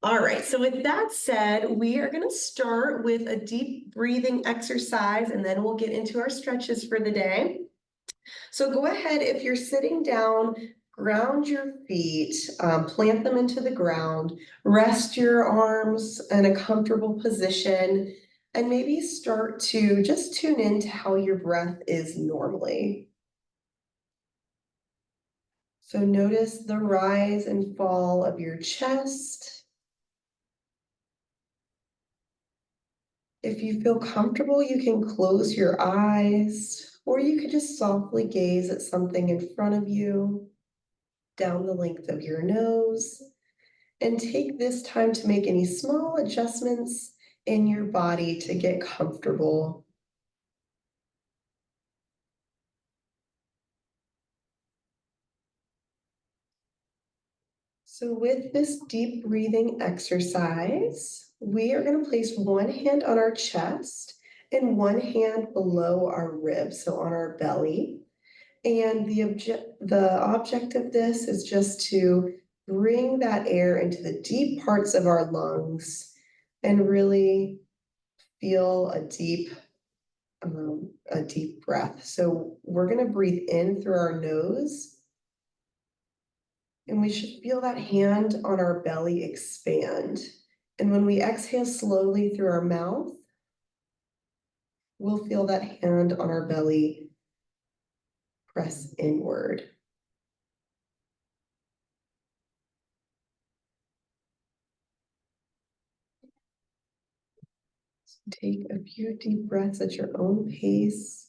All right, so with that said, we are going to start with a deep breathing exercise, and then we'll get into our stretches for the day. So go ahead, if you're sitting down, ground your feet, plant them into the ground, rest your arms in a comfortable position, and maybe start to just tune into how your breath is normally. So notice the rise and fall of your chest. If you feel comfortable, you can close your eyes, or you could just softly gaze at something in front of you, down the length of your nose, and take this time to make any small adjustments in your body to get comfortable. So with this deep breathing exercise, we are going to place one hand on our chest and one hand below our ribs, so on our belly. And the object of this is just to bring that air into the deep parts of our lungs and really feel a deep breath. So we're going to breathe in through our nose, and we should feel that hand on our belly expand. And when we exhale slowly through our mouth, we'll feel that hand on our belly press inward. Take a few deep breaths at your own pace.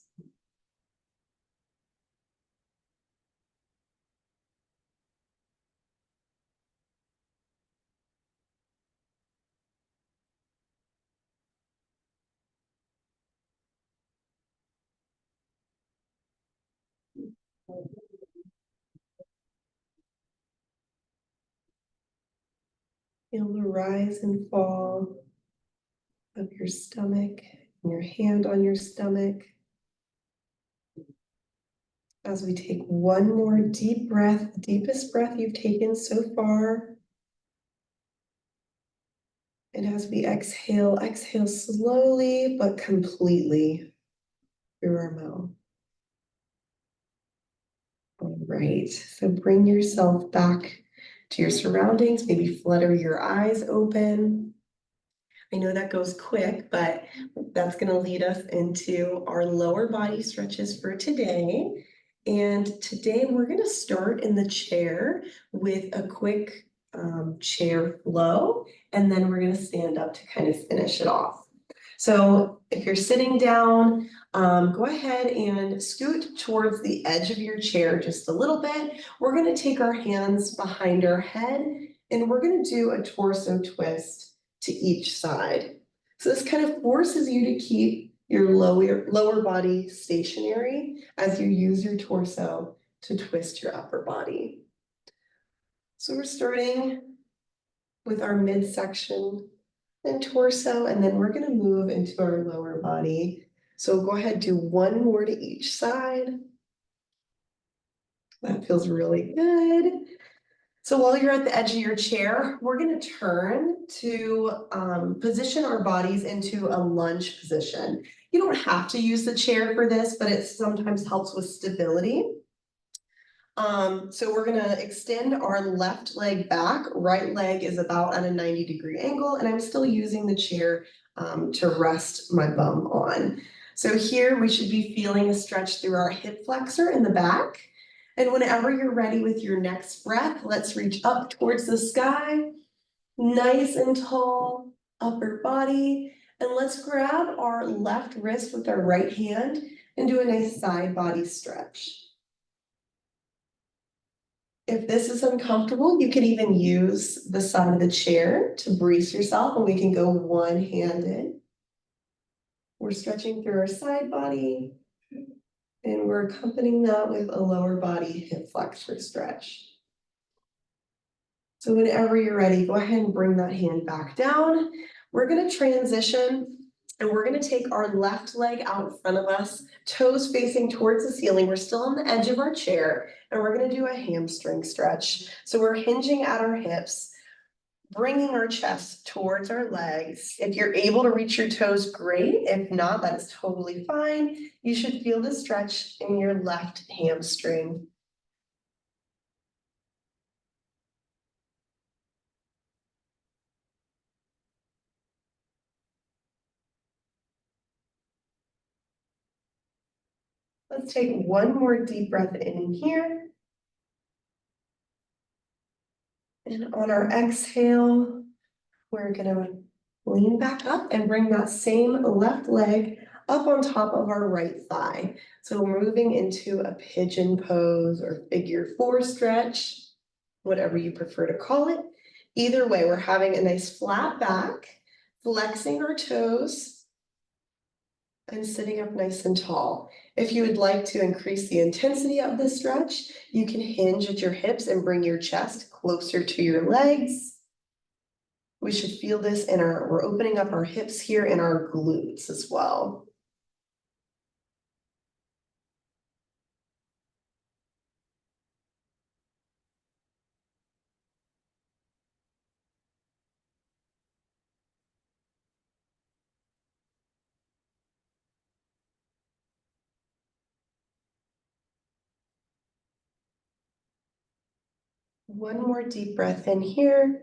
Feel the rise and fall of your stomach and your hand on your stomach. As we take one more deep breath, the deepest breath you've taken so far. And as we exhale, exhale slowly but completely through our mouth. All right, so bring yourself back to your surroundings, maybe flutter your eyes open. I know that goes quick, but that's going to lead us into our lower body stretches for today. And today we're going to start in the chair with a quick chair flow, and then we're going to stand up to kind of finish it off. So if you're sitting down, go ahead and scoot towards the edge of your chair just a little bit. We're going to take our hands behind our head, and we're going to do a torso twist to each side. So this kind of forces you to keep your lower body stationary as you use your torso to twist your upper body. So we're starting with our midsection and torso, and then we're going to move into our lower body. So go ahead, do one more to each side. That feels really good. So while you're at the edge of your chair, we're going to turn to position our bodies into a lunge position. You don't have to use the chair for this, but it sometimes helps with stability. So we're going to extend our left leg back. Right leg is about at a 90-degree angle, and I'm still using the chair to rest my bum on. So here we should be feeling a stretch through our hip flexor in the back. And whenever you're ready with your next breath, let's reach up towards the sky, nice and tall, upper body. And let's grab our left wrist with our right hand and do a nice side body stretch. If this is uncomfortable, you can even use the side of the chair to brace yourself, and we can go one-handed. We're stretching through our side body, and we're accompanying that with a lower body hip flexor stretch. So whenever you're ready, go ahead and bring that hand back down. We're going to transition, and we're going to take our left leg out in front of us, toes facing towards the ceiling. We're still on the edge of our chair, and we're going to do a hamstring stretch. So we're hinging at our hips, bringing our chest towards our legs. If you're able to reach your toes, great. If not, that is totally fine. You should feel the stretch in your left hamstring. Let's take one more deep breath in here. And on our exhale, we're gonna lean back up and bring that same left leg up on top of our right thigh. So we're moving into a pigeon pose or figure four stretch, whatever you prefer to call it. Either way, we're having a nice flat back, flexing our toes, and sitting up nice and tall. If you would like to increase the intensity of this stretch, you can hinge at your hips and bring your chest closer to your legs. We should feel this in we're opening up our hips here and our glutes as well. One more deep breath in here.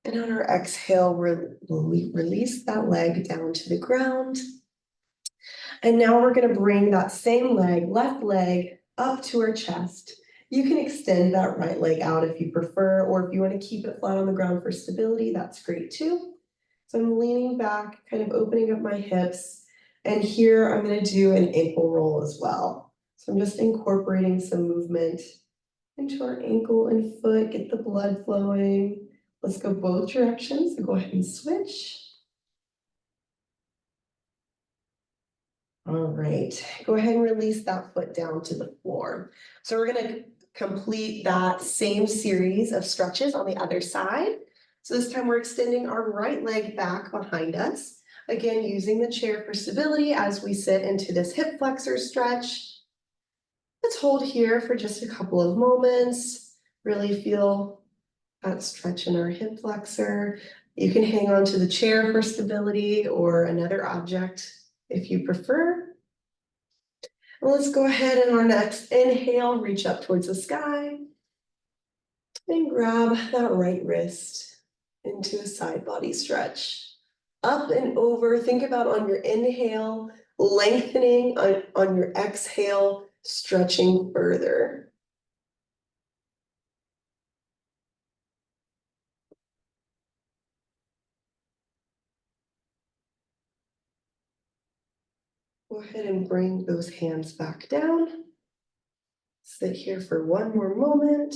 And on our exhale, release that leg down to the ground. And now we're gonna bring that same leg, left leg, up to our chest. You can extend that right leg out if you prefer, or if you wanna keep it flat on the ground for stability, that's great too. So I'm leaning back, kind of opening up my hips. And here I'm gonna do an ankle roll as well. So I'm just incorporating some movement into our ankle and foot, get the blood flowing. Let's go both directions, so go ahead and switch. All right, go ahead and release that foot down to the floor. So we're gonna complete that same series of stretches on the other side. So this time we're extending our right leg back behind us. Again, using the chair for stability as we sit into this hip flexor stretch. Let's hold here for just a couple of moments. Really feel that stretch in our hip flexor. You can hang on to the chair for stability or another object if you prefer. And let's go ahead and our next inhale, reach up towards the sky and grab that right wrist into a side body stretch. Up and over, think about on your inhale, lengthening, on your exhale, stretching further. Go ahead and bring those hands back down. Sit here for one more moment.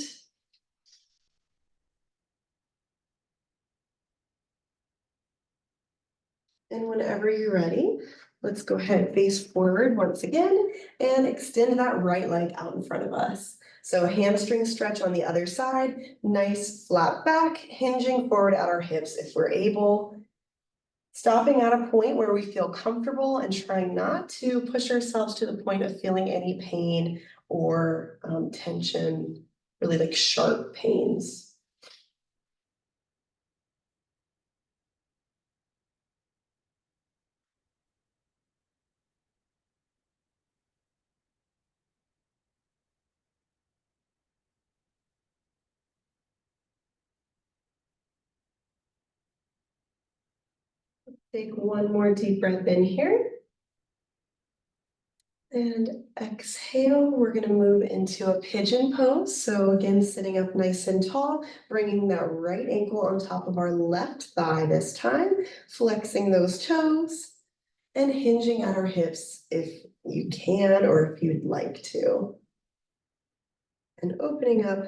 And whenever you're ready, let's go ahead, face forward once again, and extend that right leg out in front of us. So hamstring stretch on the other side, nice flat back, hinging forward at our hips if we're able. Stopping at a point where we feel comfortable and trying not to push ourselves to the point of feeling any pain or tension, really like sharp pains. Take one more deep breath in here. And exhale, we're gonna move into a pigeon pose. So again, sitting up nice and tall, bringing that right ankle on top of our left thigh this time, flexing those toes and hinging at our hips if you can or if you'd like to. And opening up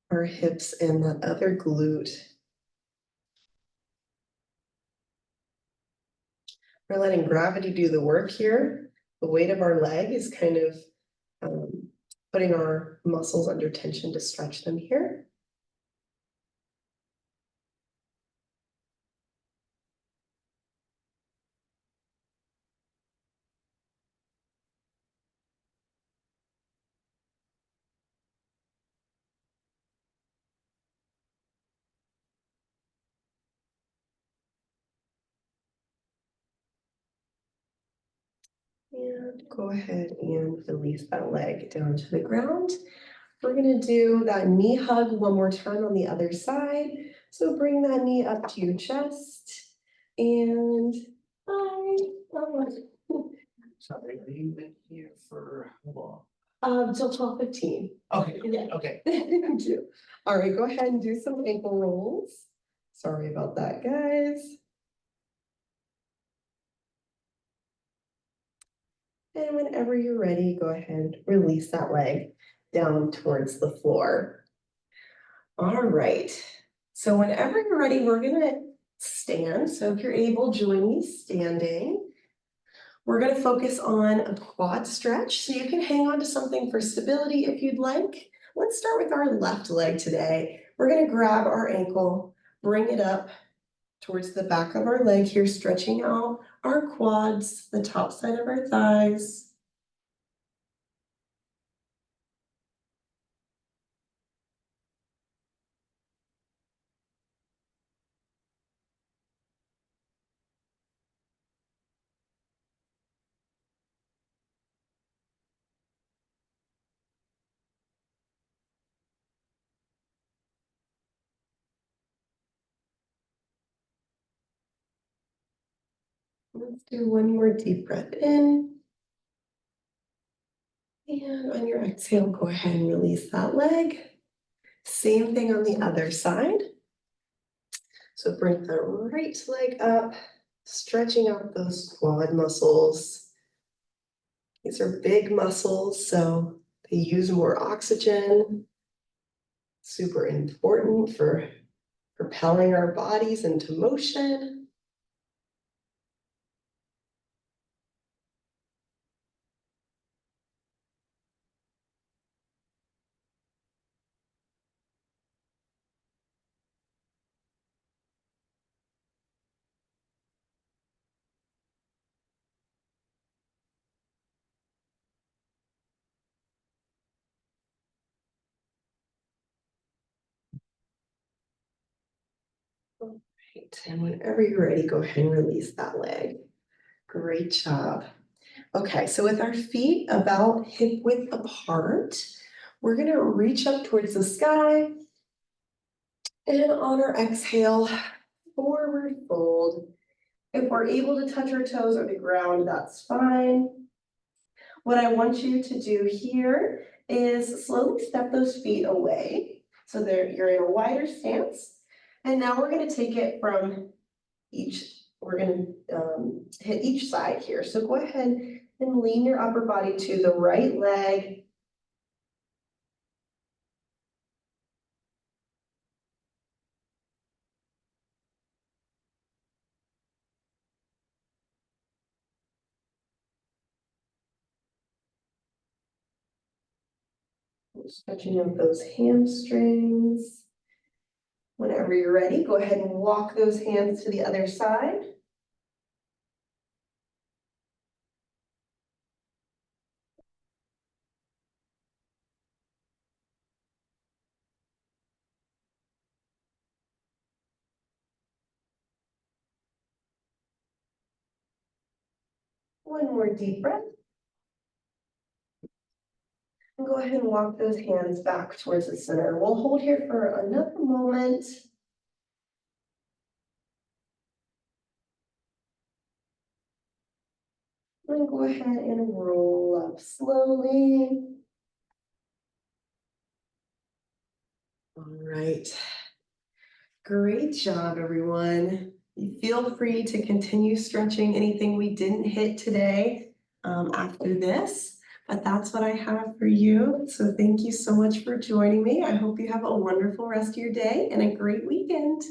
our hips and that other glute. We're letting gravity do the work here. The weight of our leg is kind of putting our muscles under tension to stretch them here. And go ahead and release that leg down to the ground. We're gonna do that knee hug one more time on the other side. So bring that knee up to your chest and bye. Sorry, are you in here for how long? Till 12:15. Okay, Yeah. okay. Thank you. All right, go ahead and do some ankle rolls. Sorry about that, guys. And whenever you're ready, go ahead and release that leg down towards the floor. All right. So whenever you're ready, we're gonna stand. So if you're able, join me standing. We're gonna focus on a quad stretch. So you can hang on to something for stability if you'd like. Let's start with our left leg today. We're gonna grab our ankle, bring it up towards the back of our leg here, stretching out our quads, the top side of our thighs. Let's do one more deep breath in. And on your exhale, go ahead and release that leg. Same thing on the other side. So bring the right leg up, stretching out those quad muscles. These are big muscles, so they use more oxygen. Super important for propelling our bodies into motion. All right, and whenever you're ready, go ahead and release that leg. Great job. Okay, so with our feet about hip width apart, we're gonna reach up towards the sky. And on our exhale, forward fold. If we're able to touch our toes or the ground, that's fine. What I want you to do here is slowly step those feet away. So there, you're in a wider stance. And now we're gonna take it from we're gonna hit each side here. So go ahead and lean your upper body to the right leg. Stretching out those hamstrings. Whenever you're ready, go ahead and walk those hands to the other side. One more deep breath. And go ahead and walk those hands back towards the center. We'll hold here for another moment. And go ahead and roll up slowly. All right. Great job, everyone. Feel free to continue stretching anything we didn't hit today after this, but that's what I have for you. So thank you so much for joining me. I hope you have a wonderful rest of your day and a great weekend.